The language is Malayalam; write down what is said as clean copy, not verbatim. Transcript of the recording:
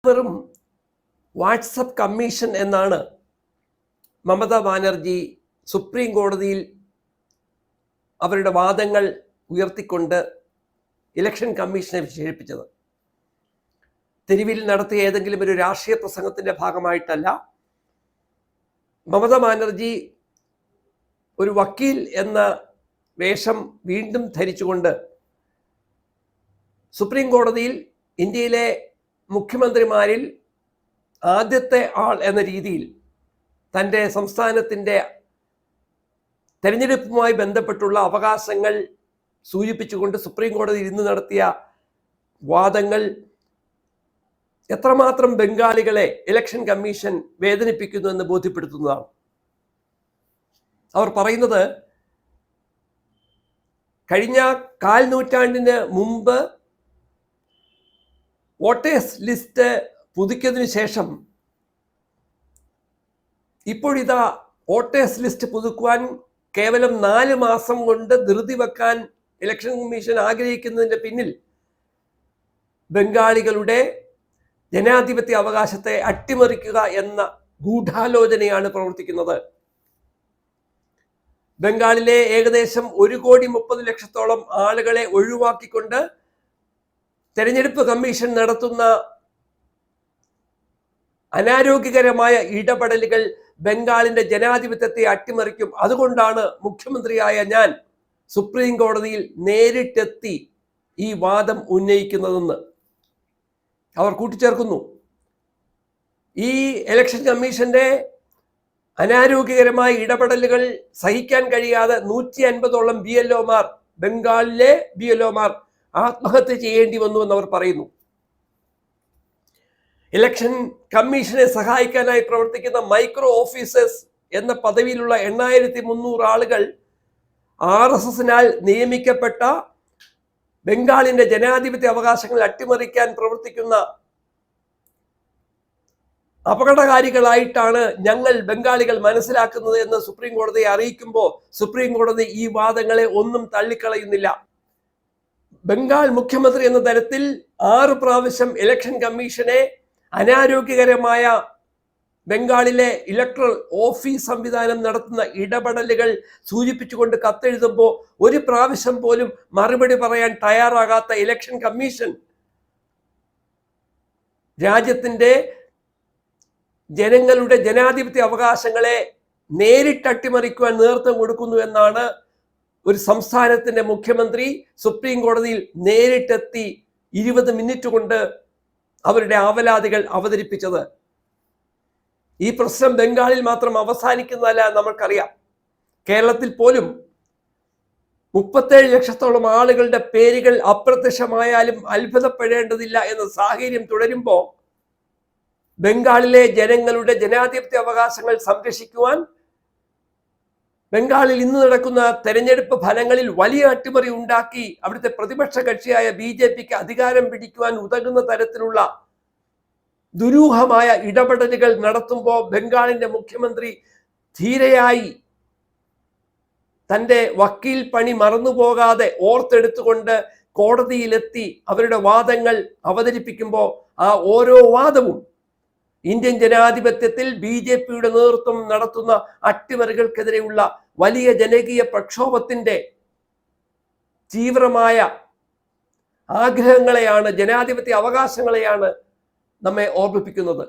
വെറും വാട്സപ്പ് കമ്മീഷൻ എന്നാണ് മമതാ ബാനർജി സുപ്രീം കോടതിയിൽ അവരുടെ വാദങ്ങൾ ഉയർത്തിക്കൊണ്ട് ഇലക്ഷൻ കമ്മീഷനെ വിശേഷിപ്പിച്ചത്. തെരുവിൽ നടത്തിയ ഏതെങ്കിലും ഒരു രാഷ്ട്രീയ പ്രസംഗത്തിന്റെ ഭാഗമായിട്ടല്ല. മമതാ ബാനർജി ഒരു വക്കീൽ എന്ന വേഷം വീണ്ടും ധരിച്ചുകൊണ്ട് സുപ്രീം കോടതിയിൽ ഇന്ത്യയിലെ മുഖ്യമന്ത്രിമാരിൽ ആദ്യത്തെ ആൾ എന്ന രീതിയിൽ തൻ്റെ സംസ്ഥാനത്തിൻ്റെ തെരഞ്ഞെടുപ്പുമായി ബന്ധപ്പെട്ടുള്ള അവകാശങ്ങൾ സൂചിപ്പിച്ചുകൊണ്ട് സുപ്രീം കോടതിയിൽ ഇന്ന് നടത്തിയ വാദങ്ങൾ എത്രമാത്രം ബംഗാളികളെ ഇലക്ഷൻ കമ്മീഷൻ വേദനിപ്പിക്കുന്നു എന്ന് ബോധ്യപ്പെടുത്തുന്നതാണ്. അവർ പറയുന്നത്, കഴിഞ്ഞ 1/4 നൂറ്റാണ്ടിന് മുമ്പ് വോട്ടേഴ്സ് ലിസ്റ്റ് പുതുക്കിയതിനു ശേഷം ഇപ്പോഴിതാ വോട്ടേഴ്സ് ലിസ്റ്റ് പുതുക്കുവാൻ കേവലം 4 മാസം കൊണ്ട് ധൃതി വെക്കാൻ ഇലക്ഷൻ കമ്മീഷൻ ആഗ്രഹിക്കുന്നതിൻ്റെ പിന്നിൽ ബംഗാളികളുടെ ജനാധിപത്യ അവകാശത്തെ അട്ടിമറിക്കുക എന്ന ഗൂഢാലോചനയാണ് പ്രവർത്തിക്കുന്നത്. ബംഗാളിലെ ഏകദേശം 1,30,00,000 ആളുകളെ ഒഴിവാക്കിക്കൊണ്ട് തെരഞ്ഞെടുപ്പ് കമ്മീഷൻ നടത്തുന്ന അനാരോഗ്യകരമായ ഇടപെടലുകൾ ബംഗാളിന്റെ ജനാധിപത്യത്തെ അട്ടിമറിക്കും. അതുകൊണ്ടാണ് മുഖ്യമന്ത്രിയായ ഞാൻ സുപ്രീം കോടതിയിൽ നേരിട്ടെത്തി ഈ വാദം ഉന്നയിക്കുന്നതെന്ന് അവർ കൂട്ടിച്ചേർക്കുന്നു. ഈ ഇലക്ഷൻ കമ്മീഷന്റെ അനാരോഗ്യകരമായ ഇടപെടലുകൾ സഹിക്കാൻ കഴിയാതെ 150ഓളം BLOമാർ, ബംഗാളിലെ BLOമാർ ആത്മഹത്യ ചെയ്യേണ്ടി വന്നു എന്നവർ പറയുന്നു. ഇലക്ഷൻ കമ്മീഷനെ സഹായിക്കാനായി പ്രവർത്തിക്കുന്ന മൈക്രോ ഓഫീസേഴ്സ് എന്ന പദവിയിലുള്ള 8300 ആളുകൾ RSSനാൽ നിയമിക്കപ്പെട്ട ബംഗാളിന്റെ ജനാധിപത്യ അവകാശങ്ങൾ അട്ടിമറിക്കാൻ പ്രവർത്തിക്കുന്ന അപകടകാരികളായിട്ടാണ് ഞങ്ങൾ ബംഗാളികൾ മനസ്സിലാക്കുന്നത് എന്ന് സുപ്രീം കോടതിയെ അറിയിക്കുമ്പോൾ സുപ്രീം കോടതി ഈ വാദങ്ങളെ ഒന്നും തള്ളിക്കളയുന്നില്ല. ബംഗാൾ മുഖ്യമന്ത്രി എന്ന തരത്തിൽ 6 പ്രാവശ്യം ഇലക്ഷൻ കമ്മീഷനെ അനാരോഗ്യകരമായ ബംഗാളിലെ ഇലക്ട്രൽ ഓഫീസ് സംവിധാനം നടത്തുന്ന ഇടപെടലുകൾ സൂചിപ്പിച്ചുകൊണ്ട് കത്തെഴുതുമ്പോൾ ഒരു പ്രാവശ്യം പോലും മറുപടി പറയാൻ തയ്യാറാകാത്ത ഇലക്ഷൻ കമ്മീഷൻ രാജ്യത്തിൻ്റെ ജനങ്ങളുടെ ജനാധിപത്യ അവകാശങ്ങളെ നേരിട്ട് അട്ടിമറിക്കുവാൻ നേതൃത്വം കൊടുക്കുന്നു എന്നാണ് ഒരു സംസ്ഥാനത്തിന്റെ മുഖ്യമന്ത്രി സുപ്രീം കോടതിയിൽ നേരിട്ടെത്തി 20 മിനിറ്റ് കൊണ്ട് അവരുടെ ആവലാതികൾ അവതരിപ്പിച്ചത്. ഈ പ്രശ്നം ബംഗാളിൽ മാത്രം അവസാനിക്കുന്നതല്ല, നമ്മൾക്കറിയാം. കേരളത്തിൽ പോലും 37 ലക്ഷത്തോളം ആളുകളുടെ പേരുകൾ അപ്രത്യക്ഷമായാലും അത്ഭുതപ്പെടേണ്ടതില്ല എന്ന സാഹചര്യം തുടരുമ്പോൾ ബംഗാളിലെ ജനങ്ങളുടെ ജനാധിപത്യ അവകാശങ്ങൾ സംരക്ഷിക്കുവാൻ ബംഗാളിൽ ഇന്ന് നടക്കുന്ന തെരഞ്ഞെടുപ്പ് ഫലങ്ങളിൽ വലിയ അട്ടിമറി ഉണ്ടാക്കി അവിടുത്തെ പ്രതിപക്ഷ കക്ഷിയായ BJPക്ക് അധികാരം പിടിക്കുവാൻ ഉതകുന്ന തരത്തിലുള്ള ദുരൂഹമായ ഇടപെടലുകൾ നടത്തുമ്പോൾ ബംഗാളിന്റെ മുഖ്യമന്ത്രി ധീരയായി തൻ്റെ വക്കീൽ പണി മറന്നുപോകാതെ ഓർത്തെടുത്തുകൊണ്ട് കോടതിയിലെത്തി അവരുടെ വാദങ്ങൾ അവതരിപ്പിക്കുമ്പോൾ ആ ഓരോ വാദവും ഇന്ത്യൻ ജനാധിപത്യത്തിൽ BJPയുടെ നേതൃത്വം നടത്തുന്ന അട്ടിമറികൾക്കെതിരെയുള്ള വലിയ ജനകീയ പ്രക്ഷോഭത്തിന്റെ തീവ്രമായ ആഗ്രഹങ്ങളെയാണ്, ജനാധിപത്യ അവകാശങ്ങളെയാണ് നമ്മെ ഓർമ്മിപ്പിക്കുന്നത്.